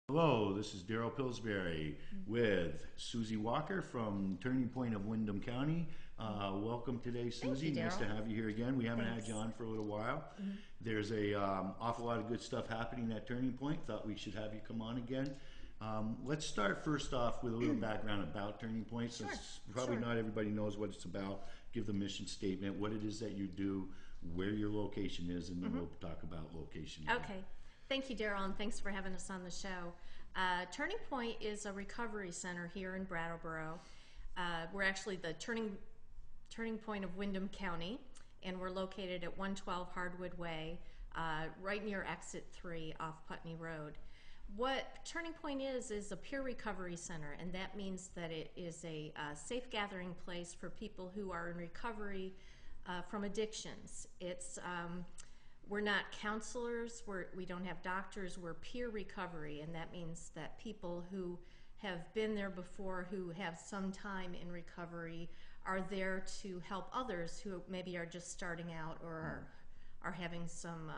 Hello, this is Daryl Pillsbury with Susie Walker from Turning Point of Windham County. Welcome today, Susie. Thank you, Nice to Daryl. have you here again. We haven't had Thanks. you on for a little while. There's a awful lot of good stuff happening at Turning Point. Thought we should have you come on again. Let's start first off with a little background about Turning Point, since probably sure. not everybody knows what it's about. Give the mission statement, what it is that you do, where your location is, and then we'll talk about location. Okay. Thank you, Daryl, and thanks for having us on the show. Turning Point is a recovery center here in Brattleboro. We're actually the turning point of Windham County, and we're located at 112 Hardwood Way, right near Exit 3 off Putney Road. What Turning Point is a peer recovery center, and that means that it is a safe gathering place for people who are in recovery from addictions. We're not counselors, we don't have doctors, we're peer recovery, and that means that people who have been there before, who have some time in recovery, are there to help others who maybe are just starting out or are having some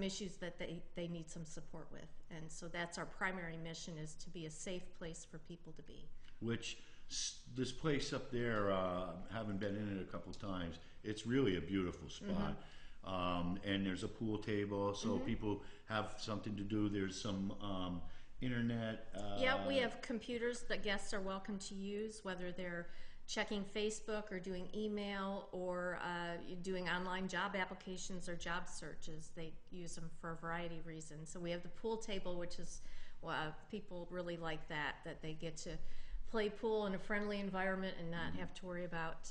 issues that they need some support with. And so that's our primary mission, is to be a safe place for people to be. Which this place up there, having been in it a couple of times, it's really a beautiful spot. And there's a pool table, so people have something to do. There's some internet. Yeah, we have computers that guests are welcome to use, whether they're checking Facebook or doing email or doing online job applications or job searches. They use them for a variety of reasons. So we have the pool table, which is, people really like that they get to play pool in a friendly environment and not have to worry about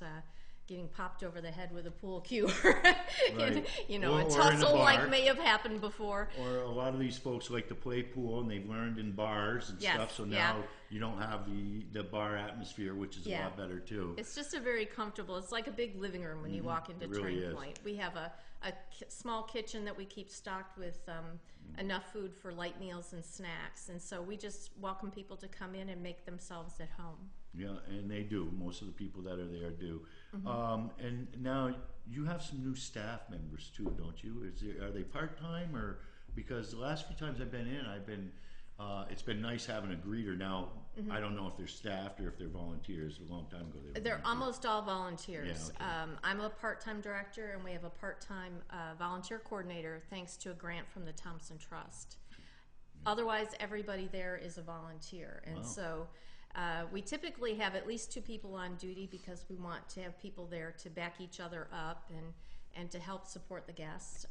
getting popped over the head with a pool cue. Right. A tussle like may have happened before. Or a lot of these folks like to play pool, and they've learned in bars and stuff, so now you don't have the bar atmosphere, which is a lot better too. It's just a very comfortable, it's like a big living room when you walk into Turning Point. We have a small kitchen that we keep stocked with enough food for light meals and snacks, and so we just welcome people to come in and make themselves at home. Yeah, and they do. Most of the people that are there do. And now you have some new staff members too, don't you? Are they part-time, or because the last few times I've been in, it's been nice having a greeter. Now I don't know if they're staffed or if they're volunteers. A long time ago They're almost all volunteers. Yeah, okay. I'm a part-time director, and we have a part-time volunteer coordinator, thanks to a grant from the Thompson Trust. Otherwise, everybody there is a volunteer, and so we typically have at least 2 people on duty, because we want to have people there to back each other up and to help support the guests.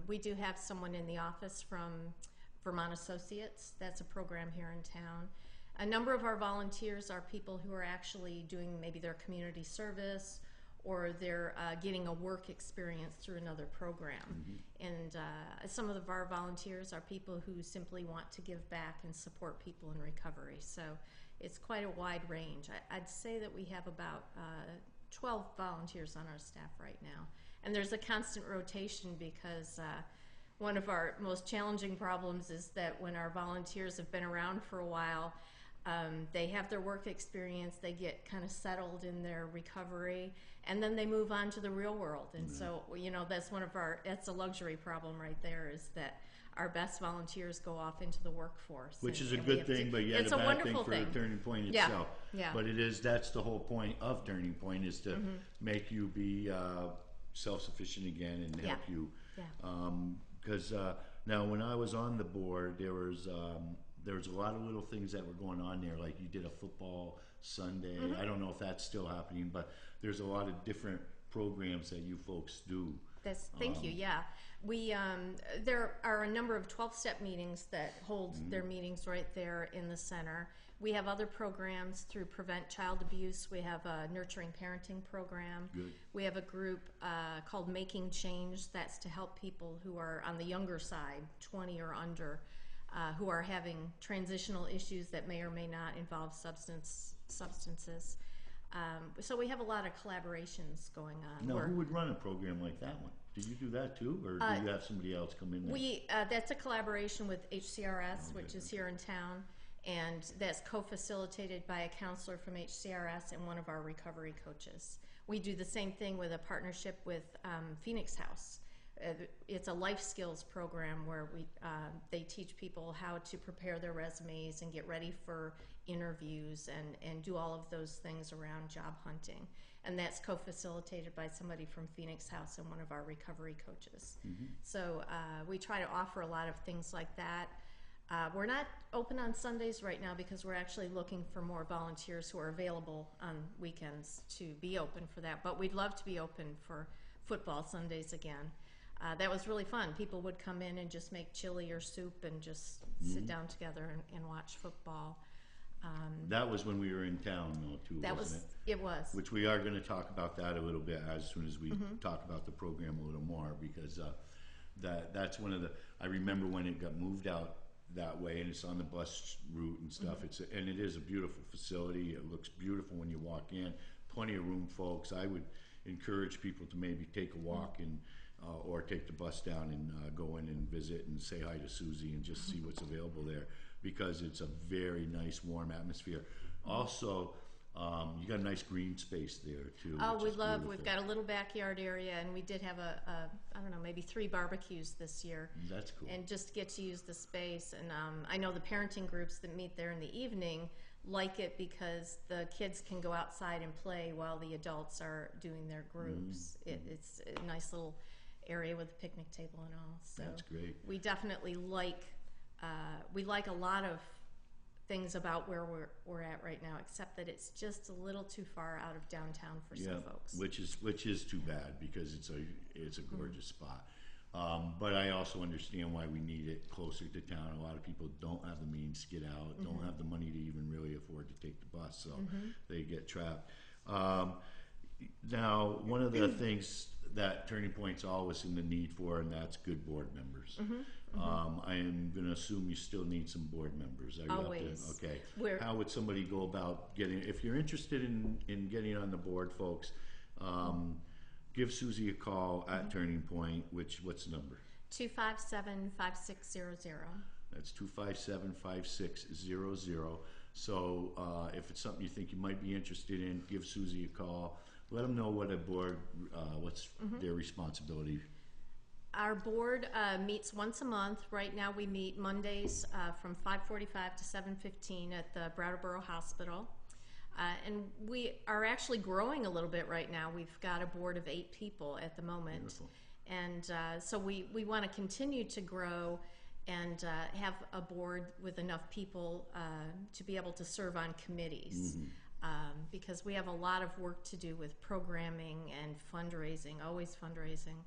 We do have someone in the office from Vermont Associates. That's a program here in town. A number of our volunteers are people who are actually doing maybe their community service, or they're getting a work experience through another program. And some of our volunteers are people who simply want to give back and support people in recovery. So it's quite a wide range. I'd say that we have about 12 volunteers on our staff right now. And there's a constant rotation, because one of our most challenging problems is that when our volunteers have been around for a while, they have their work experience, they get kind of settled in their recovery, and then they move on to the real world. And so, that's a luxury problem right there, is that our best volunteers go off into the workforce. Which is a good thing, but yet a bad thing for Turning Point itself. Yeah. But that's the whole point of Turning Point, is to make you be self-sufficient again and help you. Because now when I was on the board, there was a lot of little things that were going on there, like you did a football Sunday. I don't know if that's still happening, but there's a lot of different programs that you folks do. Thank you. Yeah, there are a number of 12-step meetings that hold their meetings right there in the center. We have other programs through Prevent Child Abuse. We have a nurturing parenting program. Good. We have a group called Making Change. That's to help people who are on the younger side, 20 or under, who are having transitional issues that may or may not involve substances. So we have a lot of collaborations going on. Now, who would run a program like that one? Do you do that too, or do you have somebody else come in there? That's a collaboration with HCRS, which is here in town, and that's co-facilitated by a counselor from HCRS and one of our recovery coaches. We do the same thing with a partnership with Phoenix House. it's a life skills program where they teach people how to prepare their resumes and get ready for interviews and do all of those things around job hunting. And that's co-facilitated by somebody from Phoenix House and one of our recovery coaches. So we try to offer a lot of things like that. We're not open on Sundays right now because we're actually looking for more volunteers who are available on weekends to be open for that. But we'd love to be open for football Sundays again. That was really fun. People would come in and just make chili or soup and just sit down together and watch football. That was when we were in town, though, too, wasn't it? It was. Which we are going to talk about that a little bit as soon as we talk about the program a little more, because that's one of the. I remember when it got moved out that way, and it's on the bus route and stuff. And it is a beautiful facility. It looks beautiful when you walk in. Plenty of room, folks. I would encourage people to maybe take a walk and or take the bus down and go in and visit and say hi to Susie and just see what's available there, because it's a very nice, warm atmosphere. Also, you got a nice green space there too. Oh, we love. We've got a little backyard area, and we did have I don't know, maybe 3 barbecues this year. That's cool. And just get to use the space. And I know the parenting groups that meet there in the evening like it because the kids can go outside and play while the adults are doing their groups. It's a nice little area with a picnic table and all. So that's great. We definitely like a lot of things about where we're at right now, except that it's just a little too far out of downtown for some folks. Which is too bad, because it's a gorgeous spot. But I also understand why we need it closer to town. A lot of people don't have the means to get out, don't have the money to even really afford to take the bus, so they get trapped. Now, one of the things that Turning Point's always in the need for, and that's good board members. I am going to assume you still need some board members. Are you Always. Up there? Okay. How would somebody go about getting, if you're interested in getting on the board, folks, give Susie a call at Turning Point, what's the number? 257-5600. That's 257-5600. So if it's something you think you might be interested in, give Susie a call. Let them know what a board, what's their responsibility. Our board meets once a month. Right now we meet Mondays from 5:45 to 7:15 at the Brattleboro Hospital. And we are actually growing a little bit right now. We've got a board of 8 people at the moment. Beautiful. And so we want to continue to grow and have a board with enough people to be able to serve on committees. Because we have a lot of work to do with programming and fundraising, always fundraising,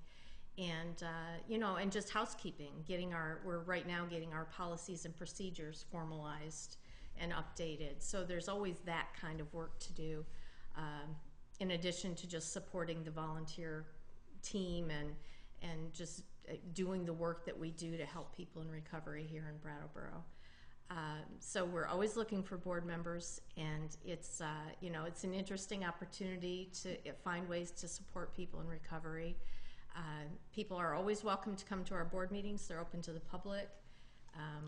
and and just housekeeping. We're right now getting our policies and procedures formalized and updated. So there's always that kind of work to do, in addition to just supporting the volunteer team and just doing the work that we do to help people in recovery here in Brattleboro. So we're always looking for board members, and it's it's an interesting opportunity to find ways to support people in recovery. People are always welcome to come to our board meetings. They're open to the public.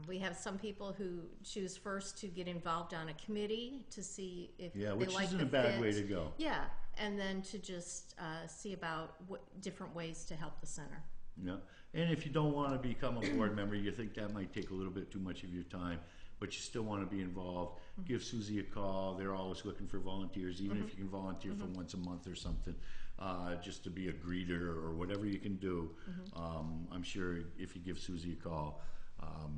We have some people who choose first to get involved on a committee to see if they which like isn't the a bad fit. way to go. Yeah, and then to just see about different ways to help the center. Yeah, and if you don't want to become a board member, you think that might take a little bit too much of your time, but you still want to be involved, give Susie a call. They're always looking for volunteers, even if you can volunteer for once a month or something, just to be a greeter or whatever you can do. I'm sure if you give Susie a call,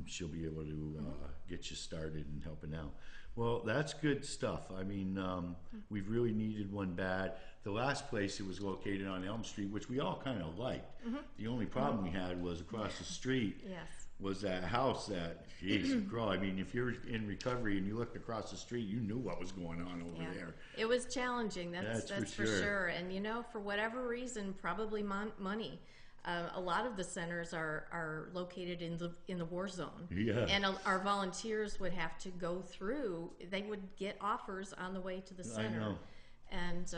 she'll be able to get you started and helping out. Well, that's good stuff. I mean, we've really needed one bad. The last place, it was located on Elm Street, which we all kind of liked. The only problem we had was across the street. Yes. Was that house that, geez, girl, I mean, if you're in recovery and you looked across the street, you knew what was going on over there. It was challenging, that's for sure. And for whatever reason, probably money. A lot of the centers are located in the war zone. Yeah. And our volunteers would have to go through, they would get offers on the way to the center. I know. And,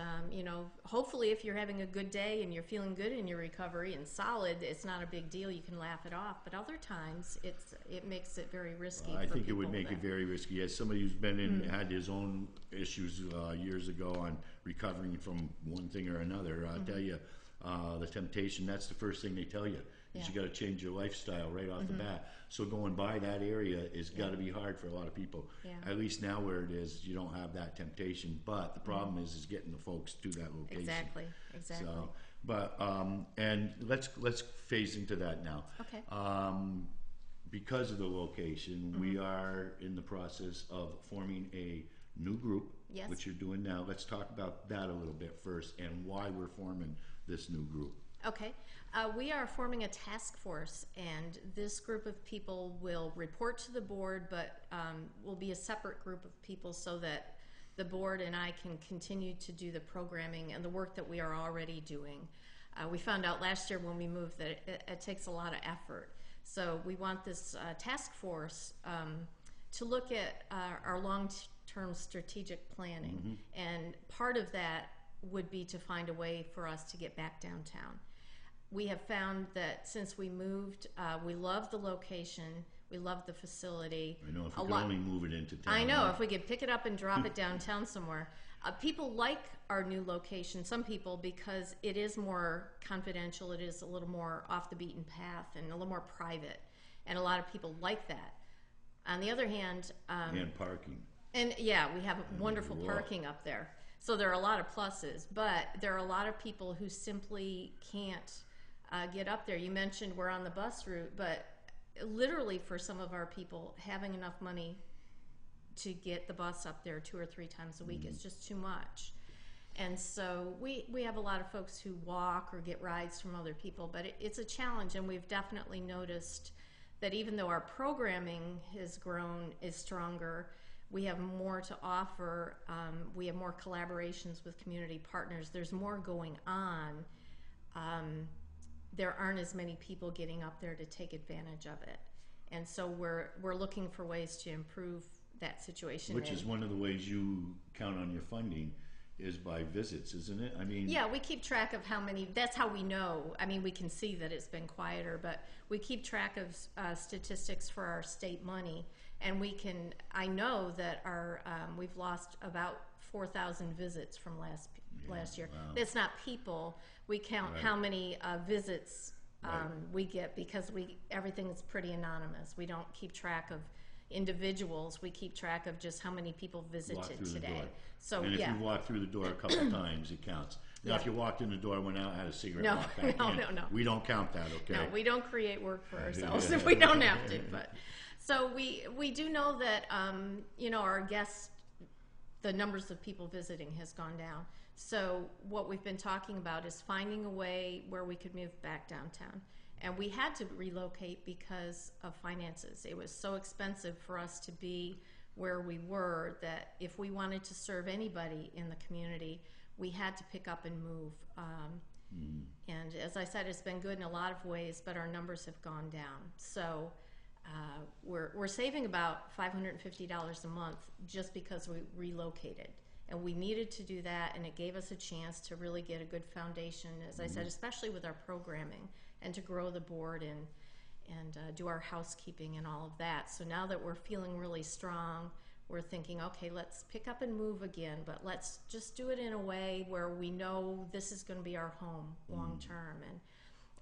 hopefully if you're having a good day and you're feeling good in your recovery and solid, it's not a big deal. You can laugh it off. But other times, it makes it very risky for I think it people would make it very risky. As somebody who's been in, had his own issues years ago on recovering from one thing or another, I'll tell you, the temptation. That's the first thing they tell you. Is Yeah. you got to change your lifestyle right off the bat. So going by that area is got to be hard for a lot of people. Yeah. At least now where it is, you don't have that temptation. But the problem is getting the folks to that location. Exactly. So, but and let's phase into that now. Okay. Because of the location, we are in the process of forming a new group, Yes. which you're doing now. Let's talk about that a little bit first and why we're forming this new group. Okay. We are forming a task force, and this group of people will report to the board, but will be a separate group of people so that the board and I can continue to do the programming and the work that we are already doing. We found out last year when we moved that it takes a lot of effort. So we want this task force to look at our long-term strategic planning. And part of that would be to find a way for us to get back downtown. We have found that since we moved, we love the location, we love the facility. I know, if we could only move it into town. I know, if we could pick it up and drop it downtown somewhere. People like our new location, some people, because it is more confidential, it is a little more off the beaten path and a little more private, and a lot of people like that. On the other hand... and parking. And yeah, we have wonderful parking up there. So there are a lot of pluses, but there are a lot of people who simply can't get up there. You mentioned we're on the bus route, but literally for some of our people, having enough money to get the bus up there 2 or 3 times a week is just too much. And so we have a lot of folks who walk or get rides from other people, but it's a challenge, and we've definitely noticed that even though our programming has grown, is stronger, we have more to offer. We have more collaborations with community partners. There's more going on. There aren't as many people getting up there to take advantage of it. And so we're looking for ways to improve that situation. Which is one of the ways you count on your funding, is by visits, isn't it? I mean... Yeah, we keep track of how many, that's how we know. I mean, we can see that it's been quieter, but we keep track of statistics for our state money. And I know that we've lost about 4,000 visits from last year. Wow. That's not people. We count how many visits we get, because everything is pretty anonymous. We don't keep track of individuals. We keep track of just how many people visited today. So and if you walk through the door a couple of times, it counts. Now, if you walked in the door, went out, had a cigarette, walked back in, no. we don't count that, okay? No, we don't create work for ourselves if we don't have to. But so we do know that our guests, the numbers of people visiting has gone down. So what we've been talking about is finding a way where we could move back downtown. And we had to relocate because of finances. It was so expensive for us to be where we were that if we wanted to serve anybody in the community, we had to pick up and move. And as I said, it's been good in a lot of ways, but our numbers have gone down. So we're saving about $550 a month just because we relocated. And we needed to do that, and it gave us a chance to really get a good foundation, as I said, especially with our programming, and to grow the board and do our housekeeping and all of that. So now that we're feeling really strong, we're thinking, okay, let's pick up and move again, but let's just do it in a way where we know this is going to be our home long term.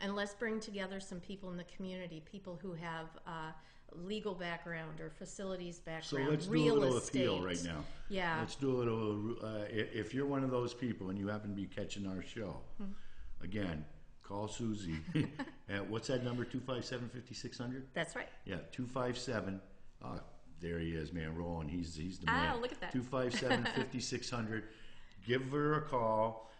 And let's bring together some people in the community, people who have legal background or facilities background, so let's real do a little estate. appeal right now. Yeah. Let's do a little, if you're one of those people and you happen to be catching our show, again, call Susie. What's that number, 257-5600? That's right. Yeah, 257. There he is, man, rolling. He's the man. Oh, look at that. 257-5600. Give her a call.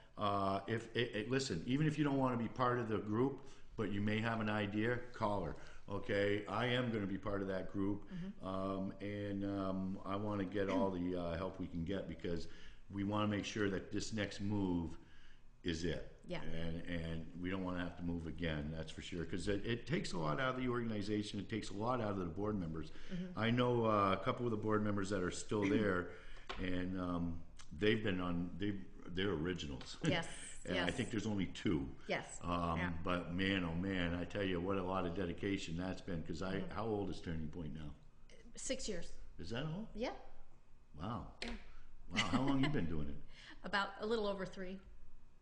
Listen, even if you don't want to be part of the group, but you may have an idea, call her. Okay, I am going to be part of that group, and I want to get all the help we can get, because we want to make sure that this next move is it. Yeah. And we don't want to have to move again, that's for sure, because it takes a lot out of the organization. It takes a lot out of the board members. I know a couple of the board members that are still there, and they've been on, they're originals. Yes. And I think there's only 2. Yes. But man, oh man, I tell you what, a lot of dedication that's been. Because how old is Turning Point now? 6 years. Is that all? Yeah. Wow. Wow. How long you been doing it? About a little over 3.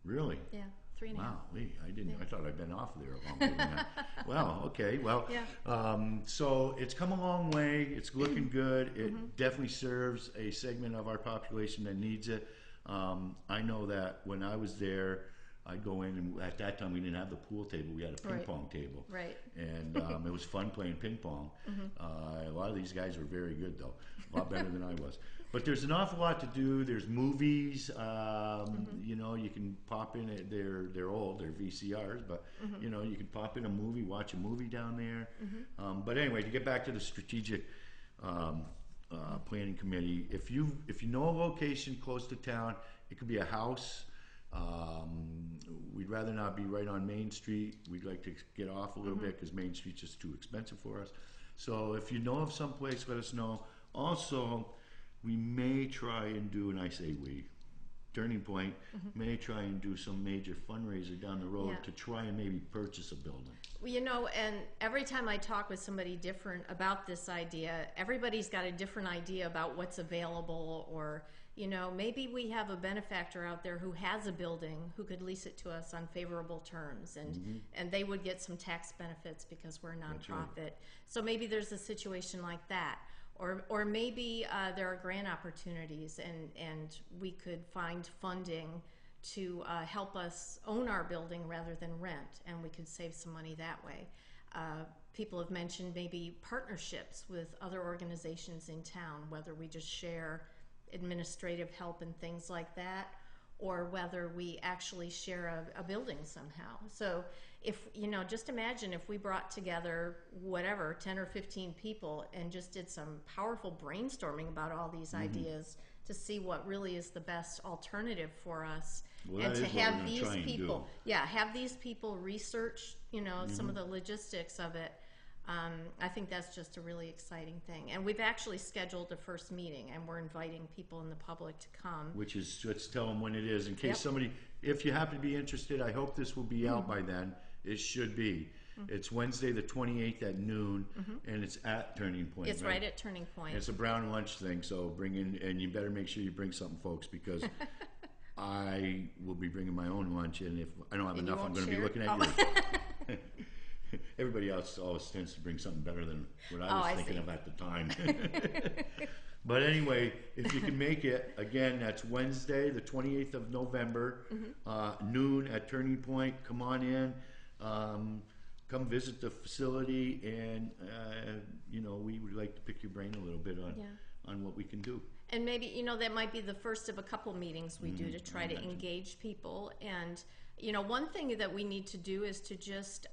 Really? Yeah. 3.5. Wow, I didn't. Yeah. I thought I'd been off there a long time. Well, okay. Well, yeah. So it's come a long way. It's looking good. It definitely serves a segment of our population that needs it. I know that when I was there, I'd go in, and at that time we didn't have the pool table. We had a ping pong table. Right. And it was fun playing ping pong. A lot of these guys were very good, though. A lot better than I was. But there's an awful lot to do. There's movies. You know, you can pop in. They're old. They're VCRs, but you know, you can pop in a movie, watch a movie down there. But anyway, to get back to the strategic planning committee, if you know a location close to town, it could be a house. We'd rather not be right on Main Street. We'd like to get off a little bit because Main Street's just too expensive for us. So if you know of some place, let us know. Also, we may try and do, and I say we, Turning Point may try and do some major fundraiser down the road to try and maybe purchase a building. Well, you know, and every time I talk with somebody different about this idea, everybody's got a different idea about what's available, or, you know, maybe we have a benefactor out there who has a building who could lease it to us on favorable terms, and they would get some tax benefits because we're a nonprofit. Right. So maybe there's a situation like that. Or maybe there are grant opportunities, and we could find funding to help us own our building rather than rent, and we could save some money that way. People have mentioned maybe partnerships with other organizations in town, whether we just share administrative help and things like that, or whether we actually share a building somehow. So if, you know, just imagine if we brought together whatever, 10 or 15 people and just did some powerful brainstorming about all these ideas to see what really is the best alternative for us. Well, and to have these people, have these people research, you know, some of the logistics of it. I think that's just a really exciting thing. And we've actually scheduled a first meeting, and we're inviting people in the public to come. Which is, let's tell them when it is, in case somebody, if you happen to be interested, I hope this will be out by then. It should be. It's Wednesday the 28th at noon, and it's at Turning Point. It's right at Turning Point. It's a brown lunch thing, so bring in, and you better make sure you bring something, folks, because I will be bringing my own lunch, and if I don't have enough, I'm going to be looking at you. Everybody else always tends to bring something better than what I was thinking of at the time. But anyway, if you can make it, again, that's Wednesday, the 28th of November, noon at Turning Point. Come on in, come visit the facility, and you know, we would like to pick your brain a little bit on what we can do. And maybe, you know, that might be the first of a couple meetings we do to try to engage people. And, you know, one thing that we need to do is to just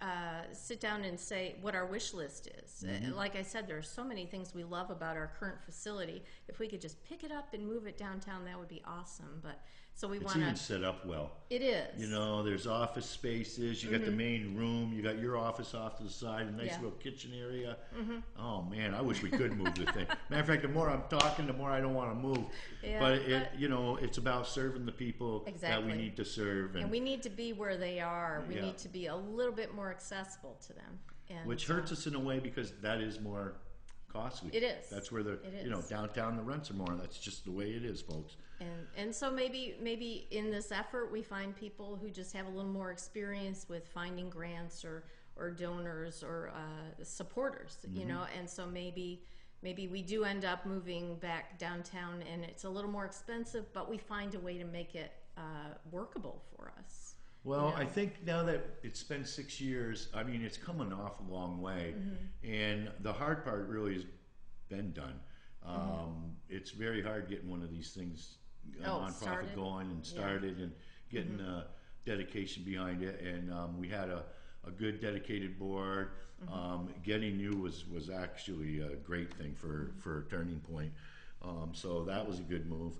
sit down and say what our wish list is. Like I said, there are so many things we love about our current facility. If we could just pick it up and move it downtown, that would be awesome. But so we want to. It's even set up well. It is. You know, there's office spaces. You got the main room. You got your office off to the side. A nice little kitchen area. Oh man, I wish we could move the thing. Matter of fact, the more I'm talking, the more I don't want to move. But you know, it's about serving the people that we need to serve, and we need to be where they are. We need to be a little bit more accessible to them. And which hurts us in a way, because that is more costly. It is. That's where you know, downtown the rents are more. That's just the way it is, folks. And so maybe in this effort we find people who just have a little more experience with finding grants or donors or supporters, you know, and so maybe we do end up moving back downtown, and it's a little more expensive, but we find a way to make it workable for us. Well, you know? I think now that it's been 6 years, I mean, it's coming off a long way, and the hard part really has been done. It's very hard getting one of these things, nonprofit, going and started, and getting dedication behind it. And we had a good dedicated board. Getting you was actually a great thing for Turning Point. So that was a good move.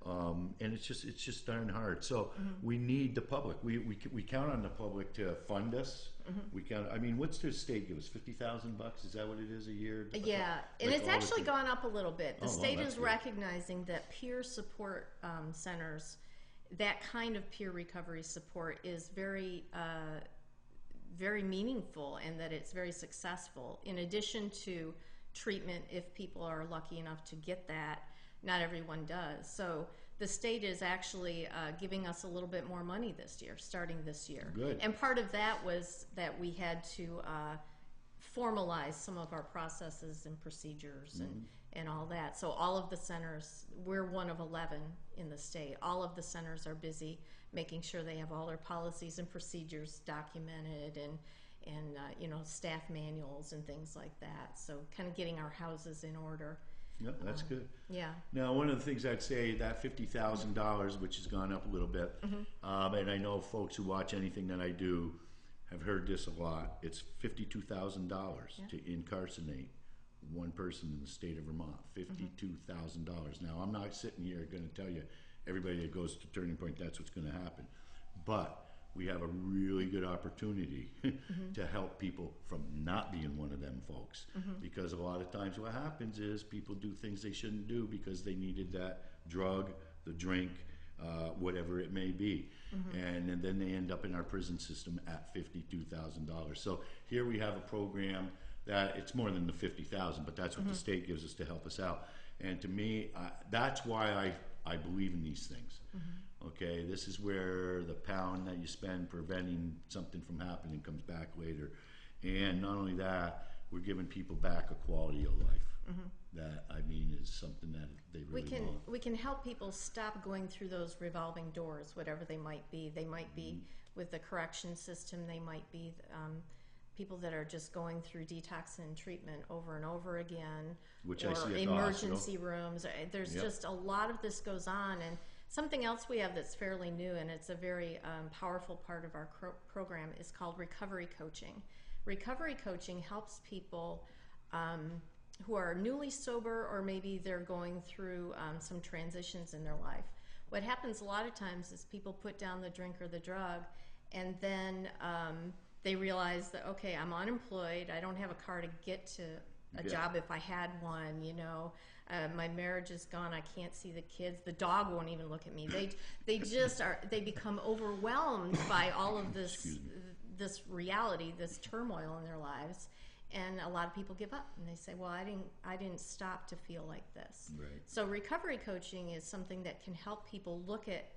And it's just darn hard. So we need the public. We count on the public to fund us. We count. I mean, what's the state give us? $50,000? Is that what it is a year? Yeah, and it's actually gone up a little bit. The state is recognizing that peer support centers, that kind of peer recovery support, is very very meaningful, and that it's very successful. In addition to treatment, if people are lucky enough to get that, not everyone does. So the state is actually giving us a little bit more money this year, starting this year. Good. And part of that was that we had to formalize some of our processes and procedures and all that. So all of the centers, we're one of 11 in the state. All of the centers are busy making sure they have all their policies and procedures documented and you know, staff manuals and things like that. So kind of getting our houses in order. Yeah, that's good. Yeah. Now, one of the things I'd say, that $50,000, which has gone up a little bit, and I know folks who watch anything that I do have heard this a lot. It's $52,000 to incarcerate one person in the state of Vermont. $52,000. Now, I'm not sitting here going to tell you everybody that goes to Turning Point that's what's going to happen, but we have a really good opportunity to help people from not being one of them folks. Because a lot of times what happens is people do things they shouldn't do because they needed that drug, the drink, whatever it may be. And then they end up in our prison system at $52,000. So here we have a program that it's more than the $50,000, but that's what the state gives us to help us out. And to me, that's why I believe in these things. Okay, this is where the pound that you spend preventing something from happening comes back later. And not only that, we're giving people back a quality of life. That, I mean, is something that they really want. We can help people stop going through those revolving doors, whatever they might be. They might be with the correction system. They might be people that are just going through detox and treatment over and over again. Which or I see at the emergency hospital. rooms. There's just a lot of this goes on. And something else we have that's fairly new, and it's a very powerful part of our program, is called recovery coaching. Recovery coaching helps people who are newly sober, or maybe they're going through some transitions in their life. What happens a lot of times is people put down the drink or the drug, and then they realize that, okay, I'm unemployed, I don't have a car to get to a job if I had one, you know. My marriage is gone. I can't see the kids. The dog won't even look at me. They just are. They become overwhelmed by all of this reality, this turmoil in their lives, and a lot of people give up and they say, "Well, I didn't stop to feel like this." Right. So recovery coaching is something that can help people look at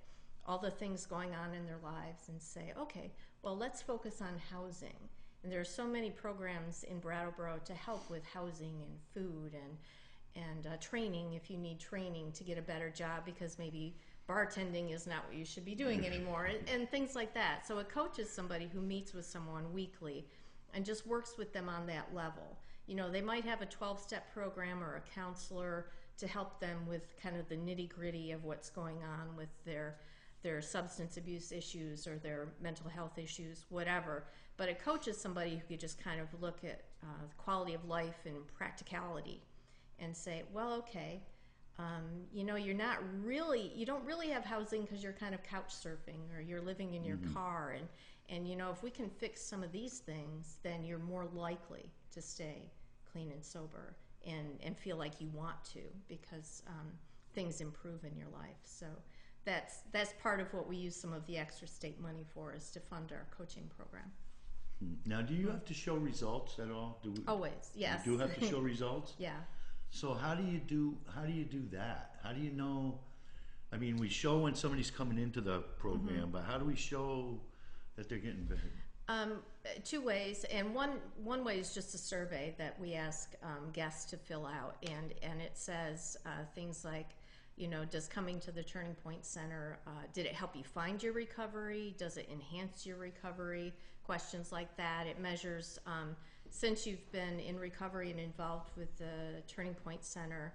all the things going on in their lives and say, "Okay, well, let's focus on housing." And there are so many programs in Brattleboro to help with housing and food and training, if you need training to get a better job because maybe bartending is not what you should be doing anymore, and things like that. So a coach is somebody who meets with someone weekly and just works with them on that level. You know, they might have a 12-step program or a counselor to help them with kind of the nitty-gritty of what's going on with their substance abuse issues or their mental health issues, whatever. But a coach is somebody who could just kind of look at quality of life and practicality and say, well, okay, you know, you don't really have housing because you're kind of couch surfing or you're living in your car. And, you know, if we can fix some of these things, then you're more likely to stay clean and sober and feel like you want to because things improve in your life. So that's part of what we use some of the extra state money for, is to fund our coaching program. Now, do you have to show results at all? Always, yes. You do have to show results? Yeah. So how do you do that? How do you know? I mean, we show when somebody's coming into the program, but how do we show that they're getting better? Two ways, and one way is just a survey that we ask guests to fill out, and it says things like, you know, does coming to the Turning Point Center, did it help you find your recovery? Does it enhance your recovery? Questions like that. It measures, since you've been in recovery and involved with the Turning Point Center,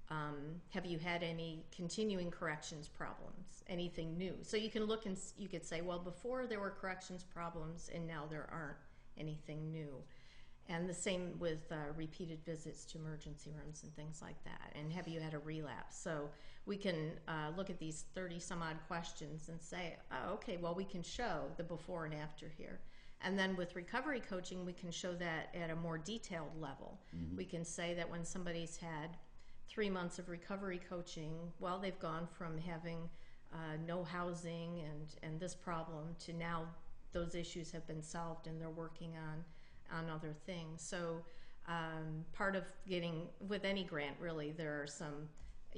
have you had any continuing corrections problems? Anything new? So you can look and you could say, well, before there were corrections problems and now there aren't anything new. And the same with repeated visits to emergency rooms and things like that. And have you had a relapse? So we can look at these 30 some odd questions and say, oh, okay, well, we can show the before and after here. And then with recovery coaching, we can show that at a more detailed level. We can say that when somebody's had 3 months of recovery coaching, well, they've gone from having no housing and this problem to now those issues have been solved and they're working on other things. So part of getting, with any grant really, there are some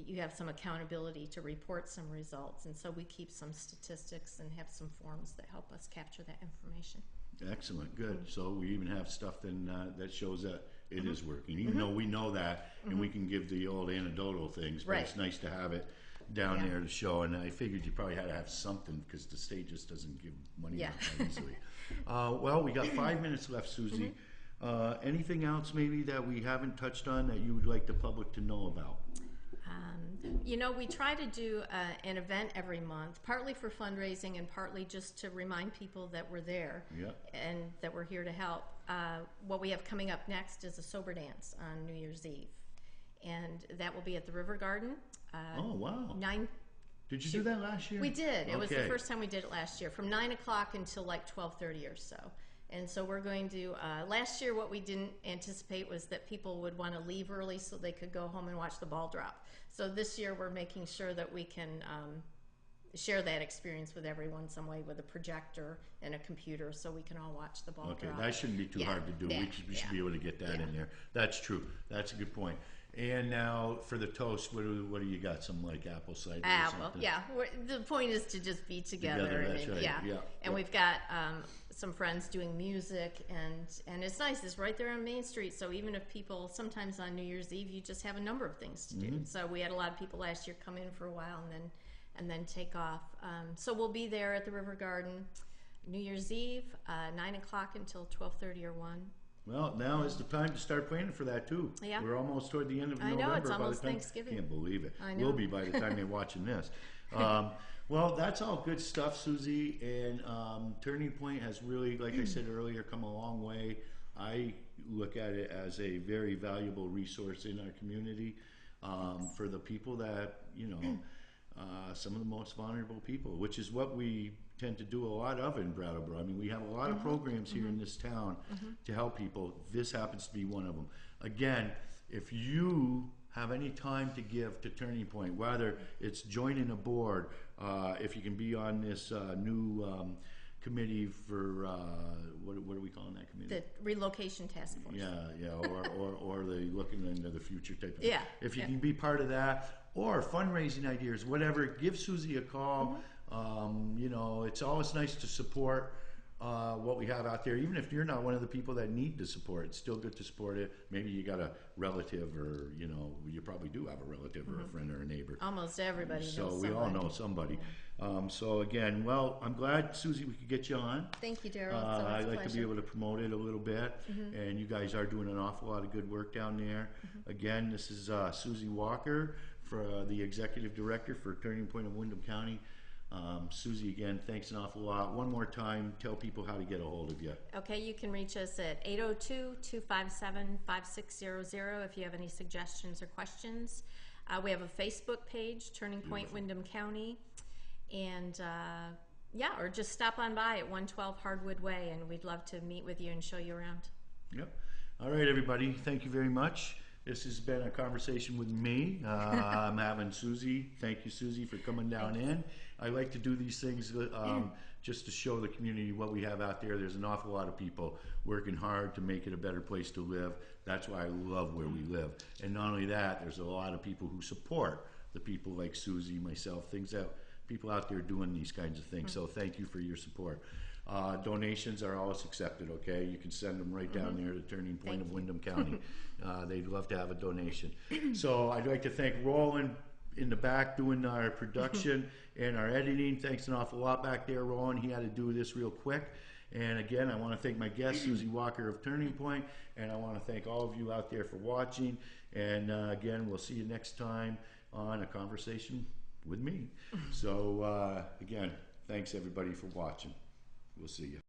you have some accountability to report some results. And so we keep some statistics and have some forms that help us capture that information. Excellent, good. So we even have stuff then that shows that it is working, even though we know that, and we can give the old anecdotal things, but it's nice to have it down there to show. And I figured you probably had to have something because the state just doesn't give money out that easily. Well, we got 5 minutes left, Susie. Anything else maybe that we haven't touched on that you would like the public to know about? You know, we try to do an event every month, partly for fundraising and partly just to remind people that we're there and that we're here to help. What we have coming up next is a sober dance on New Year's Eve, and that will be at the River Garden. Oh, wow. 9. Did you do that last year? We did. It was the first time we did it last year, from 9 o'clock until like 12:30 or so. And so we're going to, last year what we didn't anticipate was that people would want to leave early so they could go home and watch the ball drop. So this year we're making sure that we can share that experience with everyone some way, with a projector and a computer, so we can all watch the ball drop. Okay, that shouldn't be too hard to do. We should be able to get that in there. That's true. That's a good point. And now for the toast, what do you got? Some like apple cider or something? Well, the point is to just be together. That's right. And we've got some friends doing music, and it's nice. It's right there on Main Street, so even if people, sometimes on New Year's Eve, you just have a number of things to do. So we had a lot of people last year come in for a while and then take off. So we'll be there at the River Garden New Year's Eve, 9 o'clock until 12:30 or 1. Well, now is the time to start planning for that too. Yeah. We're almost toward the end of November. I know, it's by almost the time, Thanksgiving. Can't believe it. I know. We'll be by the time they're watching this. Well, that's all good stuff, Susie. And Turning Point has really, like I said earlier, come a long way. I look at it as a very valuable resource in our community for the people that, some of the most vulnerable people, which is what we tend to do a lot of in Brattleboro. I mean, we have a lot of programs here in this town to help people. This happens to be one of them. Again, if you have any time to give to Turning Point, whether it's joining a board, if you can be on this new committee for what are we calling that committee? The relocation task force. Or the looking into the future type of thing. Yeah. If you can be part of that, or fundraising ideas, whatever, give Susie a call. It's always nice to support what we have out there, even if you're not one of the people that need to support. It's still good to support it. Maybe you got a relative, or you probably do have a relative or a friend or a neighbor. Almost everybody knows somebody. So we all know somebody. So again, well, I'm glad, Susie, we could get you on. Thank you, Daryl. I'd like to be able to promote it a little bit, and you guys are doing an awful lot of good work down there. Again, this is Susie Walker, for the Executive Director for Turning Point of Windham County. Susie, again, thanks an awful lot. One more time, tell people how to get a hold of you. Okay, you can reach us at 802-257-5600 if you have any suggestions or questions. We have a Facebook page, Turning Point Windham County, and or just stop on by at 112 Hardwood Way, and we'd love to meet with you and show you around. Yep. All right, everybody, thank you very much. This has been a conversation with me. I'm having Susie. Thank you, Susie, for coming down in. I like to do these things just to show the community what we have out there. There's an awful lot of people working hard to make it a better place to live. That's why I love where we live. And not only that, there's a lot of people who support the people like Susie, myself, things that people out there doing these kinds of things. So thank you for your support. Donations are always accepted, okay? You can send them right down there to Turning Point of Windham County. They'd love to have a donation. So I'd like to thank Roland in the back doing our production and our editing. Thanks an awful lot back there, Roland. He had to do this real quick. And again, I want to thank my guest, Susie Walker of Turning Point, and I want to thank all of you out there for watching. And again, we'll see you next time on A Conversation with Me. So again, thanks everybody for watching. We'll see you.